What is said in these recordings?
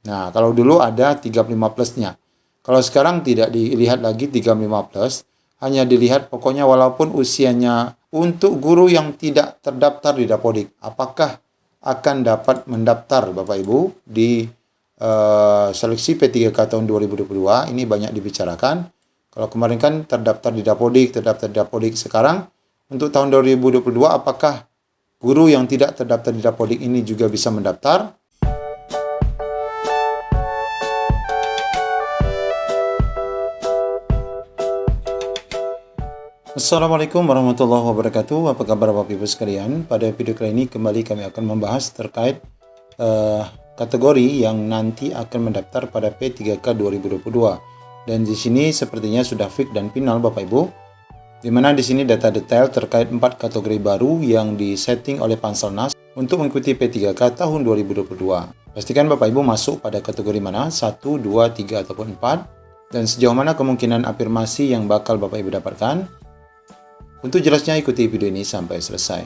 Nah, kalau dulu ada 35 plusnya. Kalau sekarang tidak dilihat lagi 35 plus, hanya dilihat pokoknya walaupun usianya untuk guru yang tidak terdaftar di Dapodik, apakah akan dapat mendaftar Bapak Ibu di seleksi P3K tahun 2022, ini banyak dibicarakan. Kalau kemarin kan terdaftar di Dapodik, sekarang untuk tahun 2022 apakah guru yang tidak terdaftar di Dapodik ini juga bisa mendaftar? Assalamualaikum warahmatullahi wabarakatuh. Apa kabar Bapak Ibu sekalian? Pada video kali ini kembali kami akan membahas terkait kategori yang nanti akan mendaftar pada P3K 2022. Dan di sini sepertinya sudah fix dan final Bapak Ibu. Di mana di sini data detail terkait 4 kategori baru yang disetting oleh Panselnas untuk mengikuti P3K tahun 2022. Pastikan Bapak Ibu masuk pada kategori mana, 1, 2, 3, ataupun 4. Dan sejauh mana kemungkinan afirmasi yang bakal Bapak Ibu dapatkan. Untuk jelasnya ikuti video ini sampai selesai.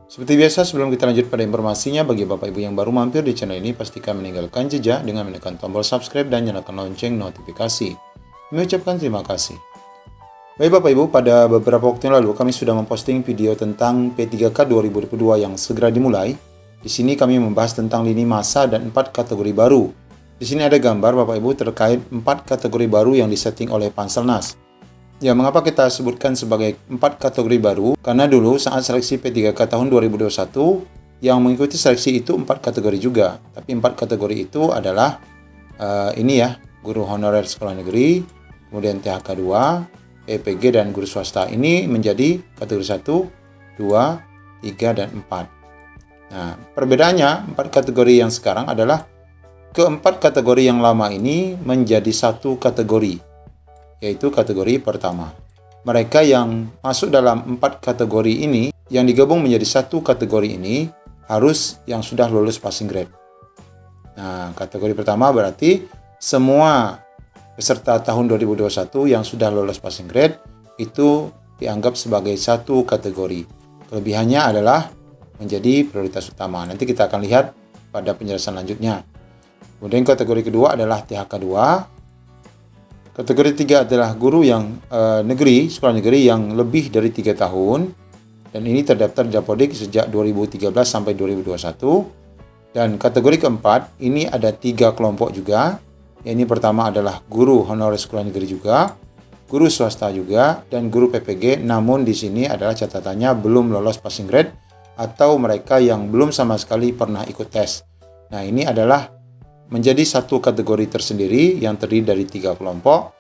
Seperti biasa sebelum kita lanjut pada informasinya, bagi Bapak Ibu yang baru mampir di channel ini, pastikan meninggalkan jejak dengan menekan tombol subscribe dan nyalakan lonceng notifikasi. Kami ucapkan terima kasih. Baik Bapak Ibu, pada beberapa waktu yang lalu kami sudah memposting video tentang P3K 2022 yang segera dimulai. Di sini kami membahas tentang lini masa dan 4 kategori baru. Di sini ada gambar Bapak Ibu terkait 4 kategori baru yang disetting oleh Panselnas. Ya, mengapa kita sebutkan sebagai 4 kategori baru? Karena dulu saat seleksi P3K tahun 2021, yang mengikuti seleksi itu 4 kategori juga. Tapi 4 kategori itu adalah guru honorer sekolah negeri, kemudian THK 2, PPG, dan guru swasta. Ini menjadi kategori 1, 2, 3, dan 4. Nah, perbedaannya 4 kategori yang sekarang adalah keempat kategori yang lama ini menjadi satu kategori, yaitu kategori pertama. Mereka yang masuk dalam 4 kategori ini, yang digabung menjadi satu kategori ini, harus yang sudah lulus passing grade. Nah, kategori pertama berarti semua peserta tahun 2021 yang sudah lulus passing grade, itu dianggap sebagai satu kategori. Kelebihannya adalah menjadi prioritas utama. Nanti kita akan lihat pada penjelasan lanjutnya. Kemudian kategori kedua adalah THK 2. Kategori 3 adalah guru yang sekolah negeri yang lebih dari 3 tahun, dan ini terdaftar di Dapodik sejak 2013 sampai 2021. Dan kategori keempat, ini ada 3 kelompok juga. Ini pertama adalah guru honorer sekolah negeri juga, guru swasta juga, dan guru PPG. Namun di sini adalah catatannya belum lolos passing grade atau mereka yang belum sama sekali pernah ikut tes. Nah, ini adalah menjadi satu kategori tersendiri yang terdiri dari 3 kelompok.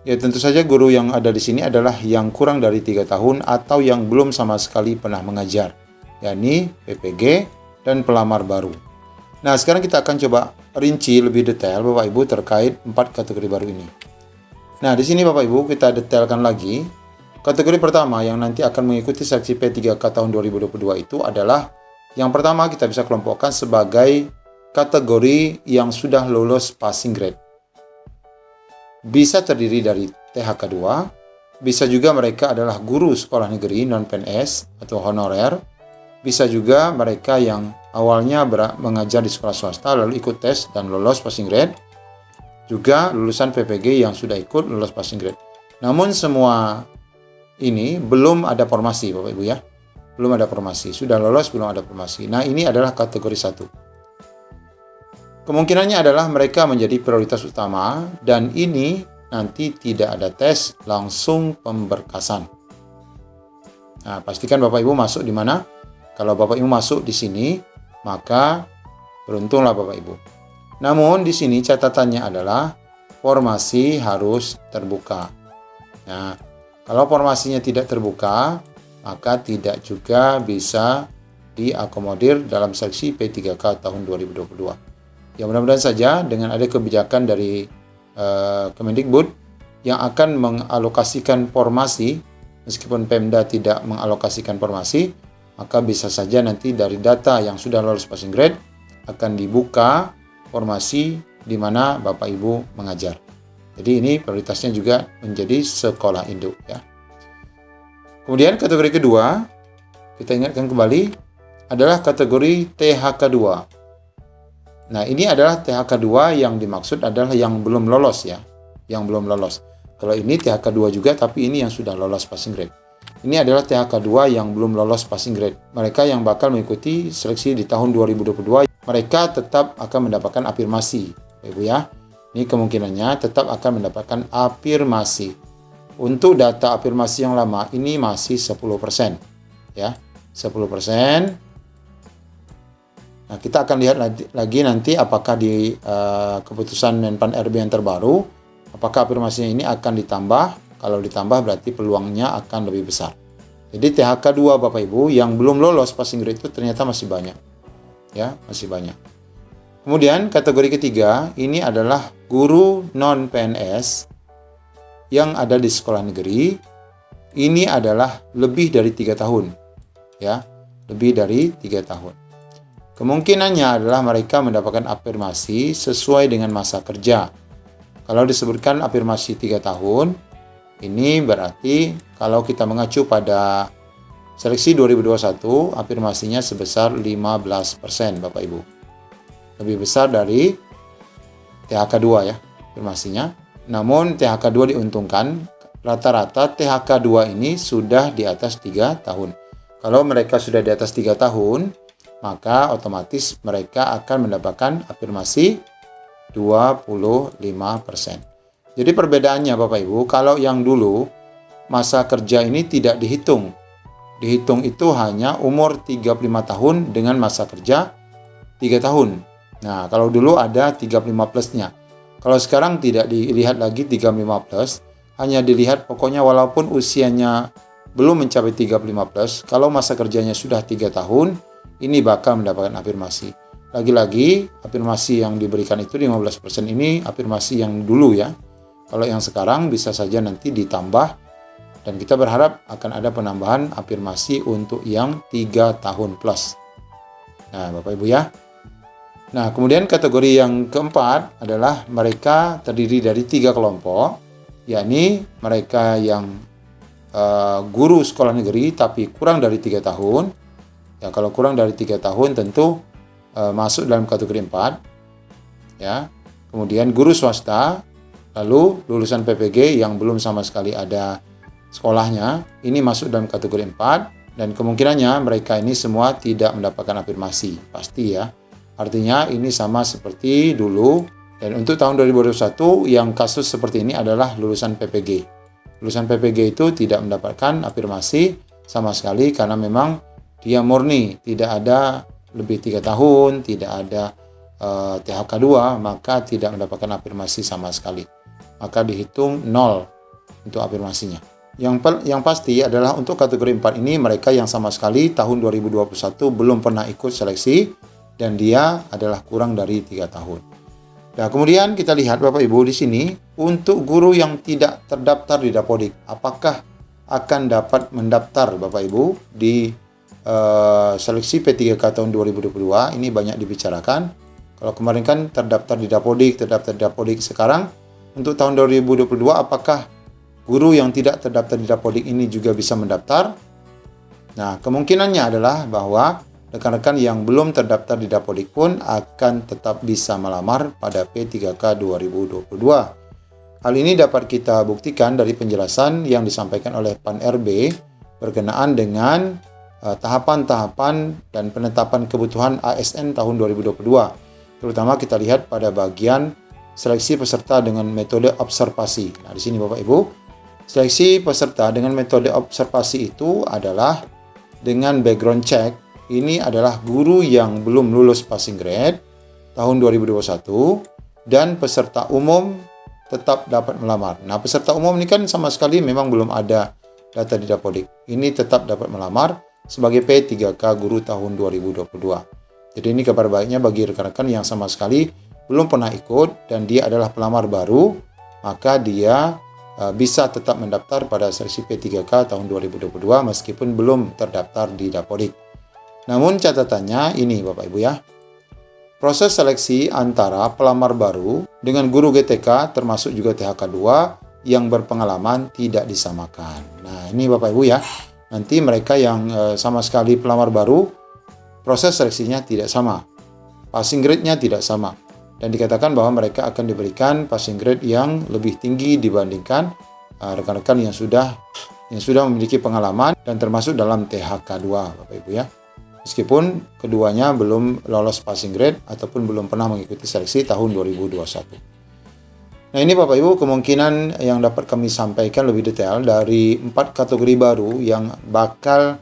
Ya, tentu saja guru yang ada di sini adalah yang kurang dari 3 tahun atau yang belum sama sekali pernah mengajar, yakni PPG dan pelamar baru. Nah, sekarang kita akan coba rinci lebih detail Bapak Ibu terkait 4 kategori baru ini. Nah, di sini Bapak Ibu kita detailkan lagi. Kategori pertama yang nanti akan mengikuti seleksi P3K tahun 2022 itu adalah, yang pertama kita bisa kelompokkan sebagai kategori yang sudah lulus passing grade. Bisa terdiri dari THK 2, bisa juga mereka adalah guru sekolah negeri non-PNS atau honorer, bisa juga mereka yang awalnya mengajar di sekolah swasta lalu ikut tes dan lolos passing grade, juga lulusan PPG yang sudah ikut lolos passing grade. Namun semua ini belum ada formasi Bapak Ibu ya. Belum ada formasi, sudah lolos belum ada formasi. Nah, ini adalah kategori 1. Kemungkinannya adalah mereka menjadi prioritas utama, dan ini nanti tidak ada tes, langsung pemberkasan. Nah, pastikan Bapak Ibu masuk di mana. Kalau Bapak Ibu masuk di sini, maka beruntunglah Bapak Ibu. Namun di sini catatannya adalah formasi harus terbuka. Nah, kalau formasinya tidak terbuka, maka tidak juga bisa diakomodir dalam seleksi P3K tahun 2022. Ya, mudah-mudahan saja dengan ada kebijakan dari Kemendikbud yang akan mengalokasikan formasi, meskipun Pemda tidak mengalokasikan formasi, maka bisa saja nanti dari data yang sudah lolos passing grade akan dibuka formasi di mana Bapak Ibu mengajar. Jadi ini prioritasnya juga menjadi sekolah induk ya. Kemudian kategori kedua, kita ingatkan kembali, adalah kategori THK 2. Nah, ini adalah THK 2 yang dimaksud adalah yang belum lolos ya. Yang belum lolos. Kalau ini THK 2 juga, tapi ini yang sudah lolos passing grade. Ini adalah THK 2 yang belum lolos passing grade. Mereka yang bakal mengikuti seleksi di tahun 2022, mereka tetap akan mendapatkan afirmasi. Ibu ya. Ini kemungkinannya tetap akan mendapatkan afirmasi. Untuk data afirmasi yang lama ini masih 10%. Ya, 10%. Nah, kita akan lihat lagi nanti apakah di keputusan Menpan RB yang terbaru, apakah afirmasinya ini akan ditambah. Kalau ditambah berarti peluangnya akan lebih besar. Jadi THK 2 Bapak Ibu yang belum lolos passing grade itu ternyata masih banyak. Ya, masih banyak. Kemudian kategori ketiga, ini adalah guru non-PNS yang ada di sekolah negeri. Ini adalah lebih dari 3 tahun. Ya, lebih dari 3 tahun. Kemungkinannya adalah mereka mendapatkan afirmasi sesuai dengan masa kerja. Kalau disebutkan afirmasi 3 tahun, ini berarti kalau kita mengacu pada seleksi 2021, afirmasinya sebesar 15% Bapak Ibu. Lebih besar dari THK 2 ya, afirmasinya. Namun THK 2 diuntungkan, rata-rata THK 2 ini sudah di atas 3 tahun. Kalau mereka sudah di atas 3 tahun, maka otomatis mereka akan mendapatkan afirmasi 25%. Jadi perbedaannya Bapak Ibu, kalau yang dulu masa kerja ini tidak dihitung. Dihitung itu hanya umur 35 tahun dengan masa kerja 3 tahun. Nah, kalau dulu ada 35 plusnya. Kalau sekarang tidak dilihat lagi 35 plus, hanya dilihat pokoknya walaupun usianya belum mencapai 35 plus, kalau masa kerjanya sudah 3 tahun, ini bakal mendapatkan afirmasi. Lagi-lagi, afirmasi yang diberikan itu 15% ini afirmasi yang dulu ya. Kalau yang sekarang bisa saja nanti ditambah, dan kita berharap akan ada penambahan afirmasi untuk yang 3 tahun plus. Nah, Bapak Ibu ya. Nah, kemudian kategori yang keempat adalah mereka terdiri dari 3 kelompok, yakni mereka yang guru sekolah negeri tapi kurang dari 3 tahun. Ya, kalau kurang dari 3 tahun tentu masuk dalam kategori 4. Ya. Kemudian guru swasta, lalu lulusan PPG yang belum sama sekali ada sekolahnya, ini masuk dalam kategori 4 dan kemungkinannya mereka ini semua tidak mendapatkan afirmasi, pasti ya. Artinya ini sama seperti dulu, dan untuk tahun 2021 yang kasus seperti ini adalah lulusan PPG. Lulusan PPG itu tidak mendapatkan afirmasi sama sekali karena memang dia murni, tidak ada lebih 3 tahun, tidak ada THK 2, maka tidak mendapatkan afirmasi sama sekali. Maka dihitung 0 untuk afirmasinya. Yang pasti adalah untuk kategori 4 ini mereka yang sama sekali tahun 2021 belum pernah ikut seleksi dan dia adalah kurang dari 3 tahun. Nah, kemudian kita lihat Bapak Ibu di sini untuk guru yang tidak terdaftar di Dapodik, apakah akan dapat mendaftar Bapak Ibu di seleksi P3K tahun 2022? Ini banyak dibicarakan. Kalau kemarin kan terdaftar di Dapodik, sekarang untuk tahun 2022 apakah guru yang tidak terdaftar di Dapodik ini juga bisa mendaftar? Nah, kemungkinannya adalah bahwa rekan-rekan yang belum terdaftar di Dapodik pun akan tetap bisa melamar pada P3K 2022. Hal ini dapat kita buktikan dari penjelasan yang disampaikan oleh Pan RB berkenaan dengan tahapan-tahapan dan penetapan kebutuhan ASN tahun 2022. Terutama kita lihat pada bagian seleksi peserta dengan metode observasi. Nah, di sini Bapak Ibu, seleksi peserta dengan metode observasi itu adalah dengan background check. Ini adalah guru yang belum lulus passing grade tahun 2021 dan peserta umum tetap dapat melamar. Nah, peserta umum ini kan sama sekali memang belum ada data di Dapodik. Ini tetap dapat melamar sebagai P3K guru tahun 2022. Jadi ini kabar baiknya bagi rekan-rekan yang sama sekali belum pernah ikut dan dia adalah pelamar baru, maka dia bisa tetap mendaftar pada seleksi P3K tahun 2022 meskipun belum terdaftar di Dapodik. Namun catatannya ini Bapak Ibu ya, proses seleksi antara pelamar baru dengan guru GTK termasuk juga THK 2 yang berpengalaman tidak disamakan. Nah, ini Bapak Ibu ya, nanti mereka yang sama sekali pelamar baru, proses seleksinya tidak sama. passing grade-nya tidak sama. Dan dikatakan bahwa mereka akan diberikan passing grade yang lebih tinggi dibandingkan rekan-rekan yang sudah memiliki pengalaman dan termasuk dalam THK 2, Bapak Ibu ya. Meskipun keduanya belum lolos passing grade ataupun belum pernah mengikuti seleksi tahun 2021. Nah, ini Bapak Ibu kemungkinan yang dapat kami sampaikan lebih detail dari 4 kategori baru yang bakal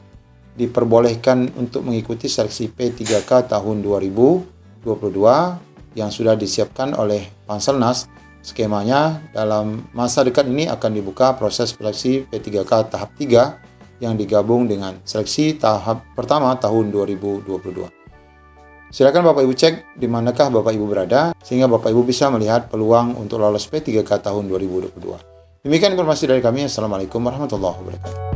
diperbolehkan untuk mengikuti seleksi P3K tahun 2022 yang sudah disiapkan oleh Panselnas. Skemanya dalam masa dekat ini akan dibuka proses seleksi P3K tahap 3 yang digabung dengan seleksi tahap pertama tahun 2022. Silakan Bapak Ibu cek di manakah Bapak Ibu berada sehingga Bapak Ibu bisa melihat peluang untuk lolos P3K tahun 2022. Demikian informasi dari kami. Assalamualaikum warahmatullahi wabarakatuh.